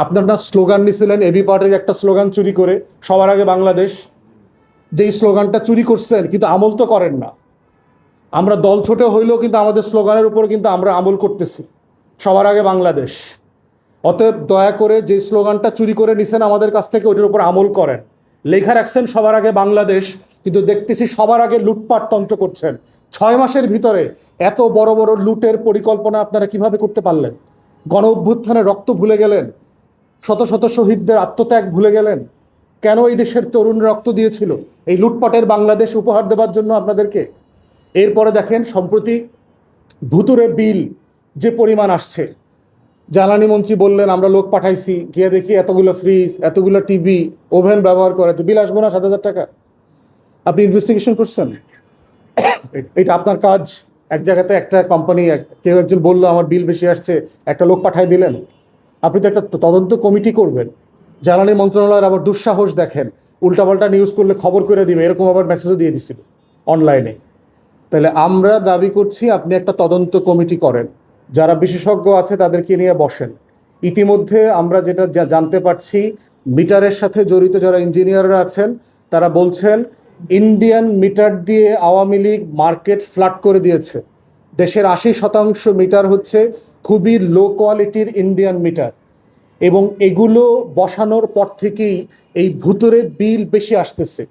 আপনারা slogan নিছিলেন AB পার্টির একটা স্লোগান চুরি করে, সবার আগে বাংলাদেশ। যেই স্লোগানটা চুরি করছেন, কিন্তু আমল তো করেন না। আমরা দল ছোট হইলেও কিন্তু আমাদের স্লোগানের উপর কিন্তু আমরা আমল করতেছি, সবার আগে বাংলাদেশ। অতএব দয়া করে যে স্লোগানটা চুরি করে নিছেন আমাদের কাছ থেকে, ওইটার উপর আমল করেন। লেখা রাখছেন সবার আগে বাংলাদেশ, কিন্তু দেখতেছি সবার আগে লুটপাট তন্ত্র করছেন। 6 মাসের ভিতরে এত বড় বড় লুটের পরিকল্পনা আপনারা কিভাবে করতে পারলেন? গণ অভ্যুত্থানে রক্ত ভুলে গেলেন, শত শত শহীদদের আত্মত্যাগ ভুলে গেলেন। কেন এই দেশের তরুণ রক্ত দিয়েছিল এই লুটপাটের বাংলাদেশ উপহার দেওয়ার জন্য আপনাদেরকে? এরপরে দেখেন সম্প্রতি ভুতুরে বিল যে পরিমাণ আসছে, জ্বালানি মন্ত্রী বললেন আমরা লোক পাঠাইছি, গিয়ে দেখি এতগুলো ফ্রিজ, এতগুলো টিভি, ওভেন ব্যবহার করে, তো বিল আসবো না 7,000 টাকা? আপনি ইনভেস্টিগেশন করছেন? এটা আপনার কাজ? এক জায়গাতে একটা কোম্পানি, কেউ একজন বললো আমার বিল বেশি আসছে, একটা লোক পাঠাই দিলেন। আপনি তো একটা তদন্ত কমিটি করবেন। জ্বালানি মন্ত্রণালয়ের আবার দুঃসাহস দেখেন, উল্টাপাল্টা নিউজ করলে খবর করে দিবে, এরকম আবার মেসেজও দিয়ে দিছিল অনলাইনে। তাহলে আমরা দাবি করছি আপনি একটা তদন্ত কমিটি করেন, যারা বিশেষজ্ঞ আছে তাদেরকে নিয়ে বসেন। ইতিমধ্যে আমরা যেটা জানতে পারছি, মিটারের সাথে জড়িত যারা ইঞ্জিনিয়াররা আছেন তারা বলছেন ইন্ডিয়ান মিটার দিয়ে আওয়ামী লীগ মার্কেট ফ্লাট করে দিয়েছে। দেশের 80% মিটার হচ্ছে খুবই লো কোয়ালিটির ইন্ডিয়ান মিটার, এবং এগুলো বসানোর পর থেকেই এই ভুতুরে বিল বেশি আসতেছে।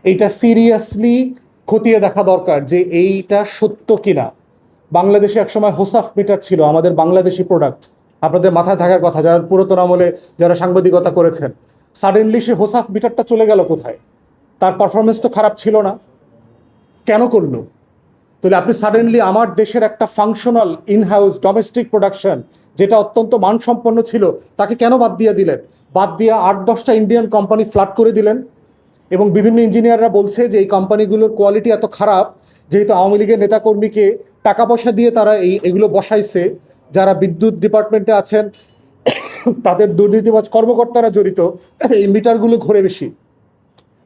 এইটা সিরিয়াসলি খতিয়ে দেখা দরকার যে এইটা সত্য কিনা। বাংলাদেশে একসময় হোসাফ মিটার ছিল, আমাদের বাংলাদেশি প্রোডাক্ট, আপনাদের মাথায় থাকার কথা যারা পুরাতন আমলে যারা সাংবাদিকতা করেছেন। সাডেনলি সে হোসাফ মিটারটা চলে গেল কোথায়? তার পারফরমেন্স তো খারাপ ছিল না, কেন করলো? তাহলে আপনি সাডেনলি আমার দেশের একটা ফাংশনাল ইনহাউস ডোমেস্টিক প্রোডাকশন যেটা অত্যন্ত মানসম্পন্ন ছিল, তাকে কেন বাদ দিয়ে দিলেন? বাদ দিয়ে 8-10টা ইন্ডিয়ান কোম্পানি ফ্ল্যাট করে দিলেন। এবং বিভিন্ন ইঞ্জিনিয়াররা বলছে যে এই কোম্পানিগুলোর কোয়ালিটি এত খারাপ, যেহেতু আওয়ামী লীগের নেতাকর্মীকে টাকা পয়সা দিয়ে তারা এগুলো বসাইছে, যারা বিদ্যুৎ ডিপার্টমেন্টে আছেন তাদের দুর্নীতিবাজ কর্মকর্তারা জড়িত, এই মিটারগুলো ঘুরে বেশি।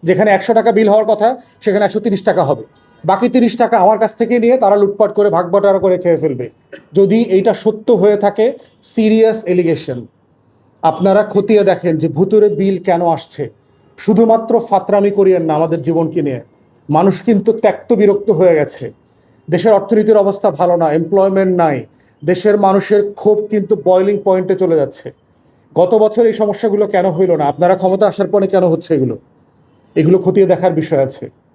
যেখানে 100 টাকা বিল হওয়ার কথা সেখানে 130 টাকা হবে। বাকি 30 টাকা আমার কাছ থেকে নিয়ে তারা লুটপাট করে ভাগবাটোয়ারা করে খেয়ে ফেলবে। যদি এইটা সত্য হয়ে থাকে, সিরিয়াস এলিগেশন, আপনারা খতিয়ে দেখেন যে ভুতুরে বিল কেন আসছে। শুধুমাত্র ফাতরামি করিয়েন না আমাদের জীবনকে নিয়ে। মানুষ কিন্তু ত্যক্ত বিরক্ত হয়ে গেছে। দেশের অর্থনীতির অবস্থা ভালো না, এমপ্লয়মেন্ট নাই, দেশের মানুষের ক্ষোভ কিন্তু বয়লিং পয়েন্টে চলে যাচ্ছে। গত বছর এই সমস্যাগুলো কেন হইল না? আপনারা ক্ষমতা আসার পরে কেন হচ্ছে এগুলো? এগুলো খতিয়ে দেখার বিষয় আছে।